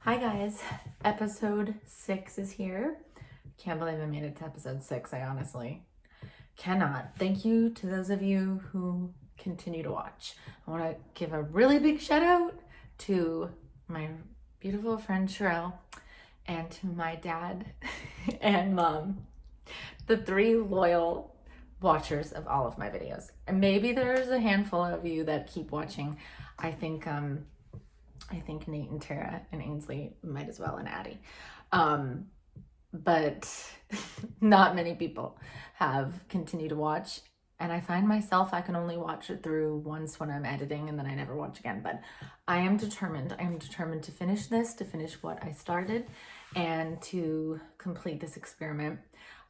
Hi guys, episode 6 is here. Can't believe I made it to episode 6. I honestly cannot. Thank you to those of you who continue to watch. I want to give a really big shout out to my beautiful friend Sherelle and to my dad and mom, the 3 loyal watchers of all of my videos. And maybe there's a handful of you that keep watching. I think Nate and Tara and Ainsley might as well, and Addie. But not many people have continued to watch. And I find myself, I can only watch it through once when I'm editing and then I never watch again. But I am determined. I am determined to finish this, to finish what I started and to complete this experiment.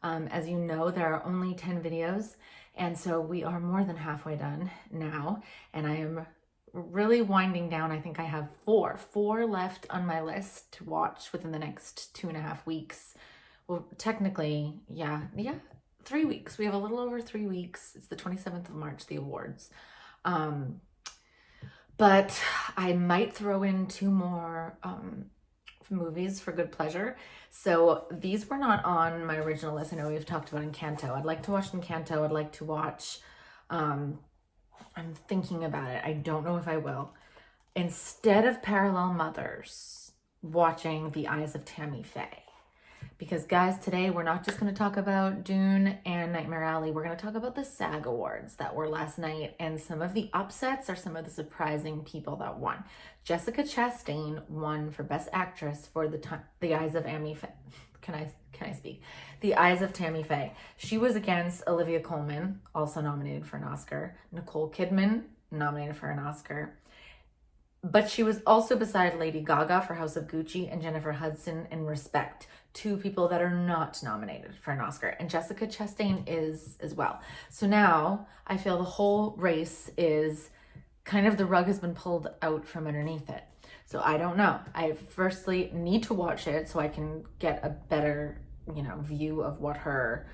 As you know, there are only 10 videos. And so we are more than halfway done now. And I am really winding down. I think I have four left on my list to watch within the next 2.5 weeks. Well, technically, yeah, 3 weeks. We have a little over 3 weeks. It's the 27th of March, the awards. But I might throw in 2 more movies for good pleasure. So these were not on my original list. I know we've talked about Encanto. I'd like to watch Encanto. I'd like to watch I'm thinking about it. I don't know if I will. Instead of Parallel Mothers, watching The Eyes of Tammy Faye. Because guys, today we're not just going to talk about Dune and Nightmare Alley. We're going to talk about the SAG Awards that were last night and some of the upsets or some of the surprising people that won. Jessica Chastain won for Best Actress for The Eyes of Tammy Faye. Can I speak? The Eyes of Tammy Faye. She was against Olivia Colman, also nominated for an Oscar. Nicole Kidman, nominated for an Oscar. But she was also beside Lady Gaga for House of Gucci and Jennifer Hudson in Respect. 2 people that are not nominated for an Oscar. And Jessica Chastain is as well. So now I feel the whole race is kind of, the rug has been pulled out from underneath it. So I don't know. I firstly need to watch it so I can get a better, view of what her,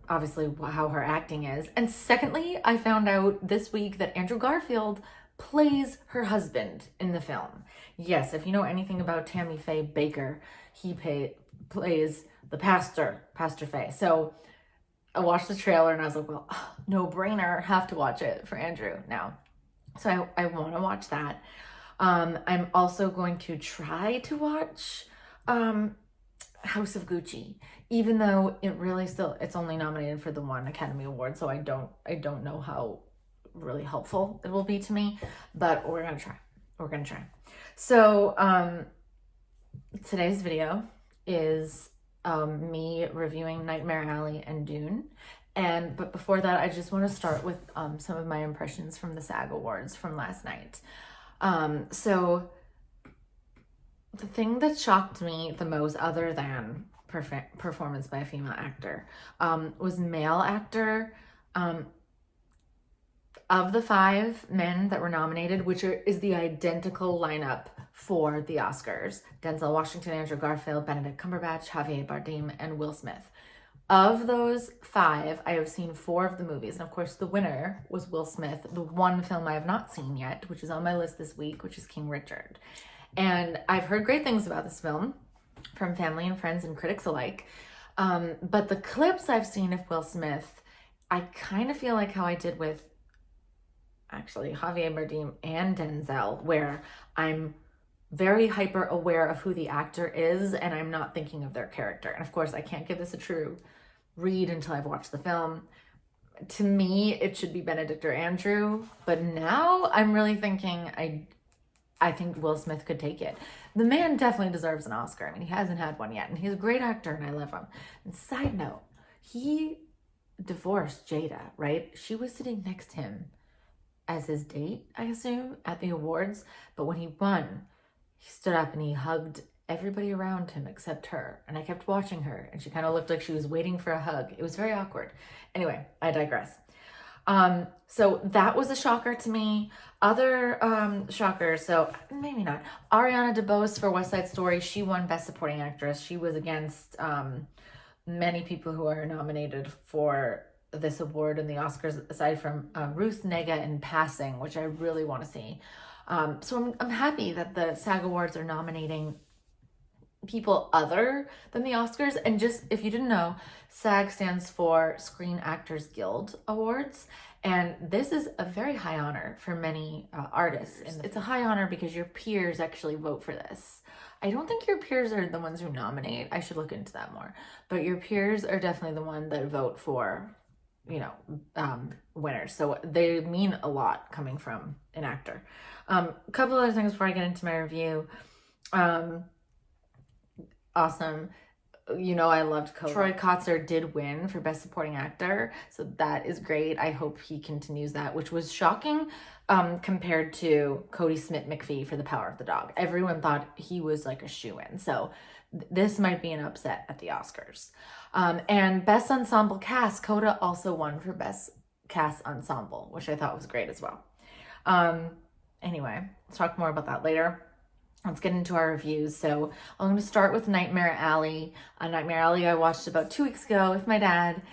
obviously how her acting is. And secondly, I found out this week that Andrew Garfield plays her husband in the film. Yes, if you know anything about Tammy Faye Baker, he plays the Pastor Faye. So I watched the trailer and I was like, well, no brainer, have to watch it for Andrew now. So I want to watch that. I'm also going to try to watch House of Gucci, even though it's only nominated for the 1 Academy Award. So I don't know how really helpful it will be to me, but we're gonna try. So today's video is me reviewing Nightmare Alley and Dune, but before that I just want to start with some of my impressions from the SAG Awards from last night. So the thing that shocked me the most, other than performance by a female actor, was male actor. Of the 5 men that were nominated, which is the identical lineup for the Oscars: Denzel Washington, Andrew Garfield, Benedict Cumberbatch, Javier Bardem, and Will Smith. Of those 5, I have seen 4 of the movies. And of course, the winner was Will Smith. The one film I have not seen yet, which is on my list this week, which is King Richard. And I've heard great things about this film from family and friends and critics alike. But the clips I've seen of Will Smith, I kind of feel like how I did with actually Javier Bardem and Denzel, where I'm very hyper aware of who the actor is and I'm not thinking of their character. And of course, I can't give this a true read until I've watched the film. To me, it should be Benedict or Andrew, but now I'm really thinking I think Will Smith could take it. The man definitely deserves an Oscar. I mean, he hasn't had one yet, and he's a great actor and I love him. And side note, he divorced Jada, right? She was sitting next to him as his date, I assume, at the awards. But when he won, he stood up and he hugged everybody around him except her. And I kept watching her and she kind of looked like she was waiting for a hug. It was very awkward. Anyway, I digress. So that was a shocker to me. Other shockers, so maybe not. Ariana Debose for West Side Story, she won Best Supporting Actress. She was against many people who are nominated for this award in the Oscars, aside from Ruth Negga in Passing, which I really want to see. So I'm happy that the SAG Awards are nominating people other than the Oscars. And just, if you didn't know, SAG stands for Screen Actors Guild Awards. And this is a very high honor for many artists. And it's a high honor because your peers actually vote for this. I don't think your peers are the ones who nominate. I should look into that more. But your peers are definitely the one that vote for, you know, winners. So they mean a lot coming from an actor. A couple other things before I get into my review. Awesome. You know, I loved CODA. Troy Kotsur did win for Best Supporting Actor, so that is great. I hope he continues that, which was shocking compared to Cody Smith-McPhee for The Power of the Dog. Everyone thought he was like a shoo-in, so this might be an upset at the Oscars. And Best Ensemble Cast, CODA also won for Best Cast Ensemble, which I thought was great as well. Anyway, let's talk more about that later. Let's get into our reviews. So I'm going to start with Nightmare Alley. Nightmare Alley I watched about 2 weeks ago with my dad.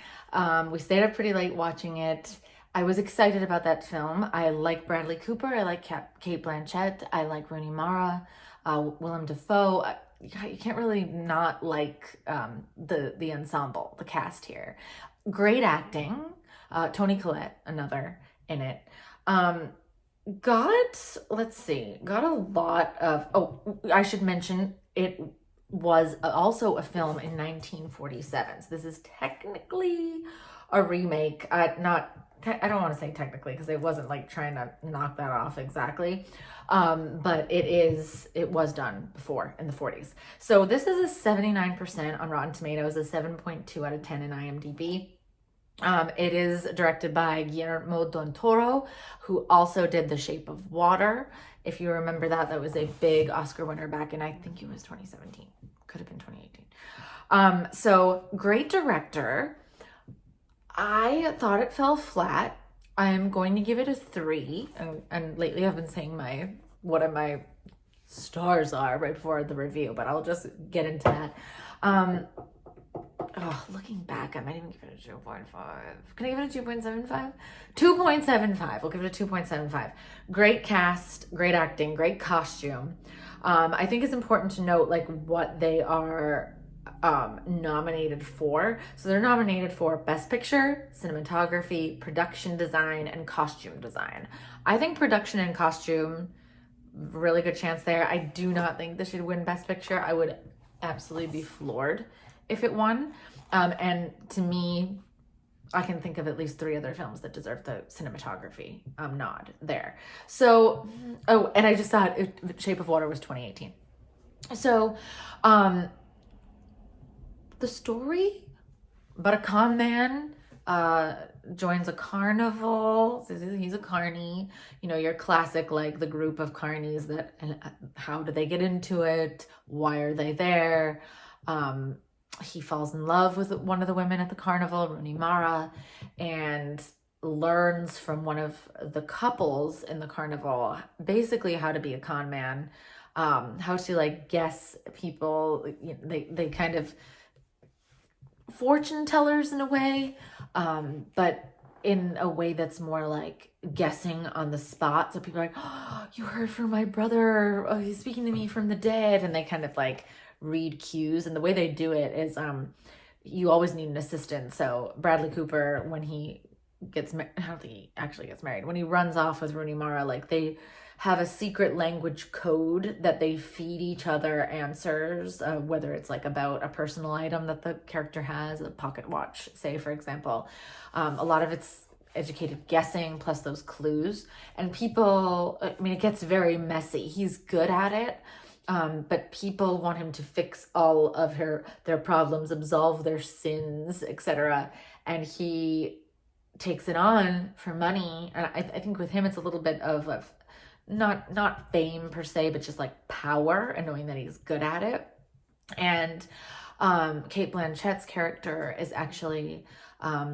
We stayed up pretty late watching it. I was excited about that film. I like Bradley Cooper. I like Cate Blanchett. I like Rooney Mara, Willem Dafoe. You can't really not like the ensemble, the cast here. Great acting. Toni Collette, another in it. Got a lot of, I should mention it was also a film in 1947. So this is technically a remake. I don't want to say technically because it wasn't like trying to knock that off exactly. But it was done before in the 40s. So this is a 79% on Rotten Tomatoes, a 7.2 out of 10 in IMDb. It is directed by Guillermo del Toro, who also did The Shape of Water. If you remember that was a big Oscar winner back in, I think it was 2017. Could have been 2018. So great director. I thought it fell flat. I'm going to give it a 3. And lately I've been saying what my stars are right before the review, but I'll just get into that. Looking back, I might even give it a 2.5. Can I give it a 2.75? 2.75. We'll give it a 2.75. Great cast, great acting, great costume. I think it's important to note like what they are nominated for. So they're nominated for Best Picture, Cinematography, Production Design, and Costume Design. I think production and costume, really good chance there. I do not think this should win Best Picture. I would absolutely be floored if it won. And to me, I can think of at least 3 other films that deserve the cinematography nod there. So, and I just thought Shape of Water was 2018. So, the story about a con man joins a carnival. He's a carny. You know, your classic, like the group of carnies that, how do they get into it? Why are they there? He falls in love with one of the women at the carnival, Rooney Mara, and learns from one of the couples in the carnival basically how to be a con man, how to like guess people. They kind of fortune tellers in a way, but in a way that's more like guessing on the spot. So people are like, oh, you heard from my brother, oh, he's speaking to me from the dead, and they kind of like read cues. And the way they do it is you always need an assistant. So Bradley Cooper, when he gets married, I don't think he actually gets married, when he runs off with Rooney Mara, like they have a secret language code that they feed each other answers, whether it's like about a personal item that the character has, a pocket watch, say, for example. A lot of it's educated guessing plus those clues. And people, I mean, it gets very messy. He's good at it, but people want him to fix all of their problems, absolve their sins, etc. And he takes it on for money. And I think with him, it's a little bit of not fame per se, but just like power and knowing that he's good at it. And Cate Blanchett's character is actually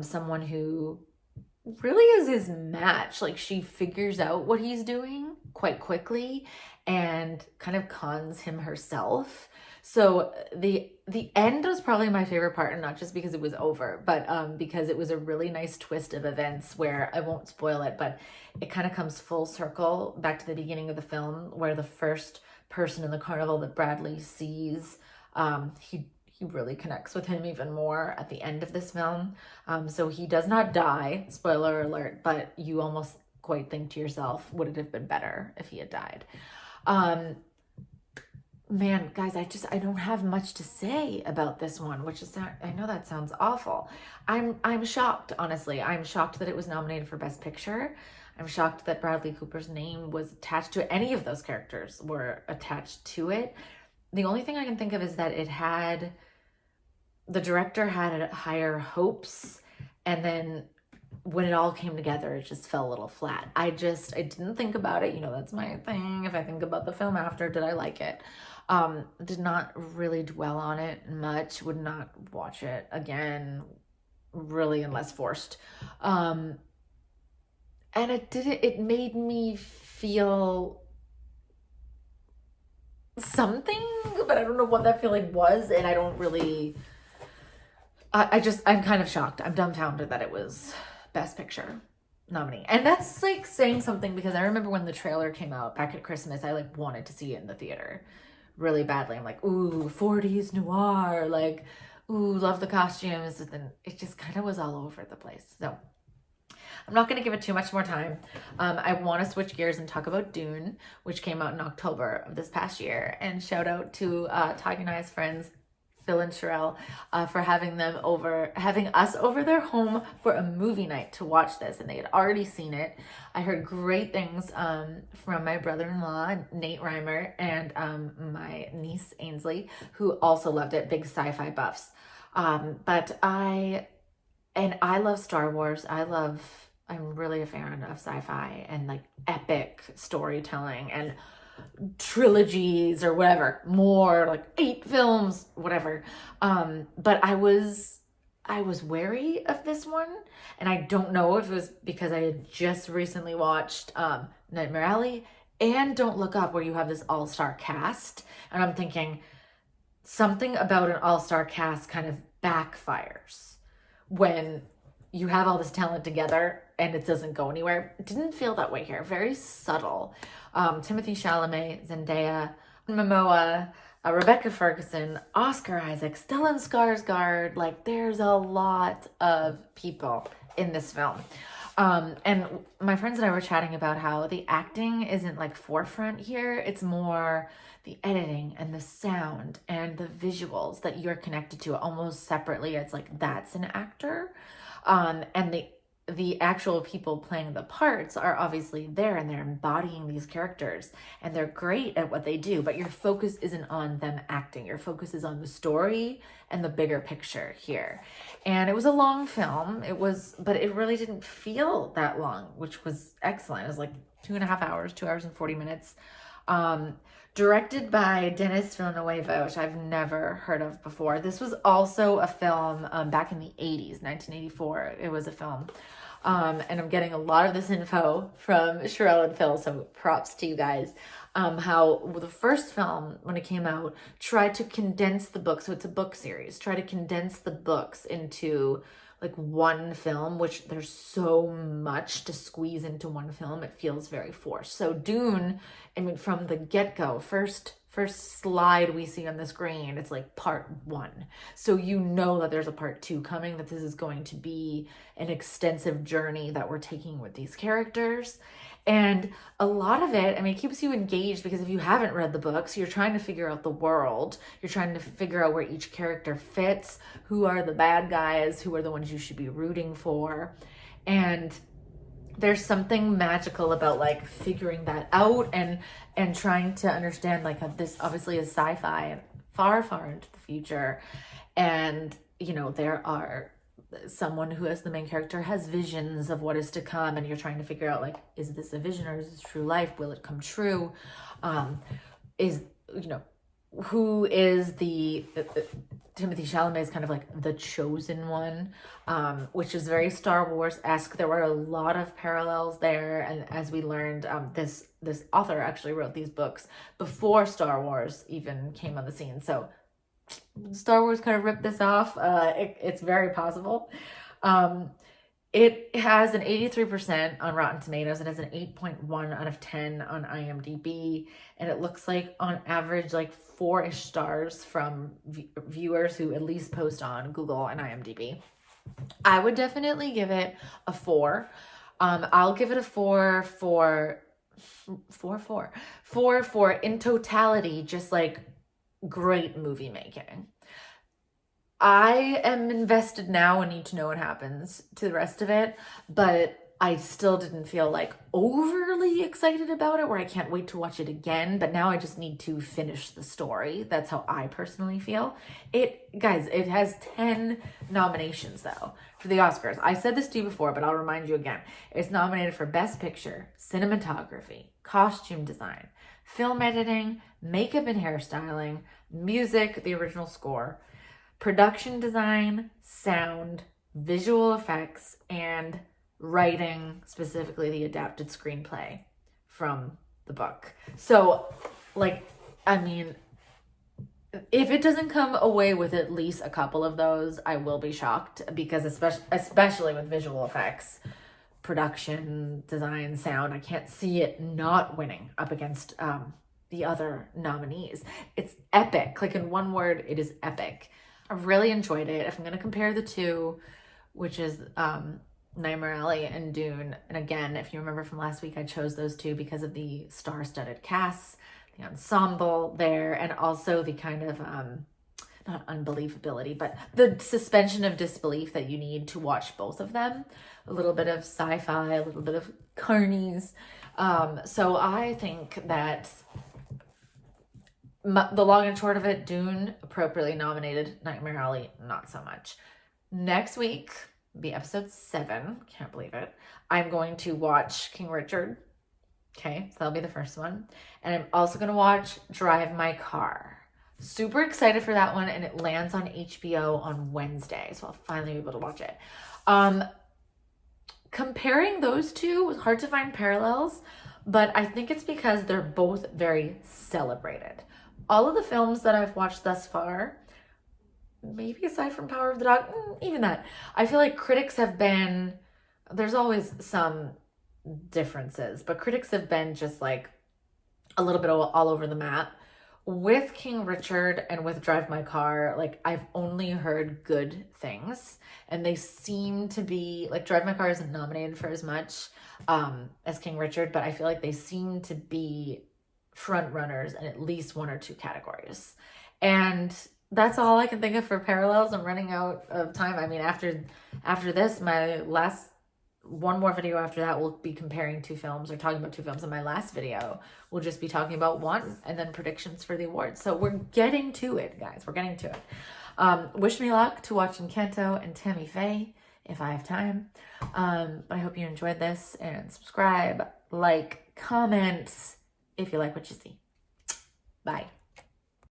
someone who really is his match. Like she figures out what he's doing quite quickly and kind of cons him herself. So the end was probably my favorite part, and not just because it was over, but because it was a really nice twist of events where I won't spoil it, but it kind of comes full circle back to the beginning of the film, where the first person in the carnival that Bradley sees, he really connects with him even more at the end of this film. So he does not die, spoiler alert, but you almost quite think to yourself, would it have been better if he had died? Man, guys, I don't have much to say about this one, which is not, I know that sounds awful. I'm shocked, honestly. I'm shocked that it was nominated for Best Picture. I'm shocked that Bradley Cooper's name was attached to it. Any of those characters were attached to it. The only thing I can think of is that the director had higher hopes, and then when it all came together, it just fell a little flat. I didn't think about it. That's my thing. If I think about the film after, did I like it? Did not really dwell on it much. Would not watch it again, really, unless forced. And it made me feel something, but I don't know what that feeling was, and I don't really, I'm kind of shocked. I'm dumbfounded that it was Best Picture nominee. And that's like saying something, because I remember when the trailer came out back at Christmas, I like wanted to see it in the theater really badly. I'm like, ooh, 40s noir, like, ooh, love the costumes. And then it just kind of was all over the place. So I'm not going to give it too much more time. I want to switch gears and talk about Dune, which came out in October of this past year. And shout out to Tagi and I's friends, Phil and Sherelle, for having us over their home for a movie night to watch this, and they had already seen it. I heard great things from my brother-in-law, Nate Reimer, and my niece, Ainsley, who also loved it, big sci-fi buffs. But I love Star Wars. I'm really a fan of sci-fi and like epic storytelling and trilogies or whatever, more like 8 films, whatever. But I was wary of this one, and I don't know if it was because I had just recently watched Nightmare Alley and Don't Look Up, where you have this all-star cast, and I'm thinking something about an all-star cast kind of backfires when you have all this talent together and it doesn't go anywhere. It didn't feel that way here. Very subtle. Timothée Chalamet, Zendaya, Momoa, Rebecca Ferguson, Oscar Isaac, Stellan Skarsgård. Like, there's a lot of people in this film. And my friends and I were chatting about how the acting isn't like forefront here. It's more the editing and the sound and the visuals that you're connected to almost separately. It's like, that's an actor. And the actual people playing the parts are obviously there, and they're embodying these characters, and they're great at what they do, but your focus isn't on them acting. Your focus is on the story and the bigger picture here. And it was a long film. But it really didn't feel that long, which was excellent. It was like 2.5 hours, 2 hours and 40 minutes. Directed by Denis Villeneuve, which I've never heard of before. This was also a film back in the 80s, 1984. It was a film. And I'm getting a lot of this info from Sherelle and Phil, so props to you guys. How the first film, when it came out, tried to condense the book. So it's a book series. Try to condense the books into like one film, which there's so much to squeeze into one film. It feels very forced. So Dune, I mean, from the get-go, first slide we see on the screen, it's like part 1. So you know that there's a part 2 coming, that this is going to be an extensive journey that we're taking with these characters. And a lot of it, I mean, it keeps you engaged, because if you haven't read the books, you're trying to figure out the world. You're trying to figure out where each character fits, who are the bad guys, who are the ones you should be rooting for. And there's something magical about like figuring that out and trying to understand like this obviously is sci-fi and far, far into the future. And, there are someone who as the main character has visions of what is to come, and you're trying to figure out like, is this a vision or is this true life? Will it come true? who is the Timothée Chalamet is kind of like the chosen one, which is very Star Wars-esque. There were a lot of parallels there, and as we learned, this author actually wrote these books before Star Wars even came on the scene. So Star Wars kind of ripped this off. It's very possible. It has an 83% on Rotten Tomatoes. It has an 8.1 out of 10 on IMDb. And it looks like on average, like 4-ish stars from viewers who at least post on Google and IMDb. I would definitely give it a 4. I'll give it a 4 for in totality, just like great movie making. I am invested now and need to know what happens to the rest of it, but I still didn't feel like overly excited about it where I can't wait to watch it again, but now I just need to finish the story. That's how I personally feel. Guys, it has 10 nominations though for the Oscars. I said this to you before, but I'll remind you again. It's nominated for Best Picture, Cinematography, Costume Design, Film Editing, Makeup and Hairstyling, Music, the original score, Production Design, Sound, Visual Effects, and Writing, specifically the adapted screenplay from the book. So, like, I mean, if it doesn't come away with at least a couple of those, I will be shocked, because especially with visual effects, production, design, sound, I can't see it not winning up against the other nominees. It's epic. Like, in one word, it is epic. I really enjoyed it. If I'm going to compare the two, which is Nightmare Alley and Dune, and again, if you remember from last week, I chose those two because of the star-studded casts, the ensemble there, and also the kind of, not unbelievability, but the suspension of disbelief that you need to watch both of them. A little bit of sci-fi, a little bit of carnies. So I think that the long and short of it, Dune appropriately nominated, Nightmare Alley not so much. Next week will be episode 7. Can't believe it. I'm going to watch King Richard. Okay, so that'll be the first one. And I'm also going to watch Drive My Car. Super excited for that one, and it lands on HBO on Wednesday, so I'll finally be able to watch it. Comparing those two, it was hard to find parallels, but I think it's because they're both very celebrated. All of the films that I've watched thus far, maybe aside from Power of the Dog, even that, I feel like critics have been, there's always some differences, but critics have been just like a little bit all over the map. With King Richard and with Drive My Car, like, I've only heard good things, and they seem to be, like, Drive My Car isn't nominated for as much as King Richard, but I feel like they seem to be front runners in at least 1 or 2 categories. And that's all I can think of for parallels. I'm running out of time. I mean, after this, my last one more video after that will be comparing 2 films or talking about 2 films, and my last video will just be talking about one and then predictions for the awards. So we're getting to it, guys. We're getting to it. Wish me luck to watch Encanto and Tammy Faye if I have time. But I hope you enjoyed this, and subscribe, like, comment if you like what you see. Bye.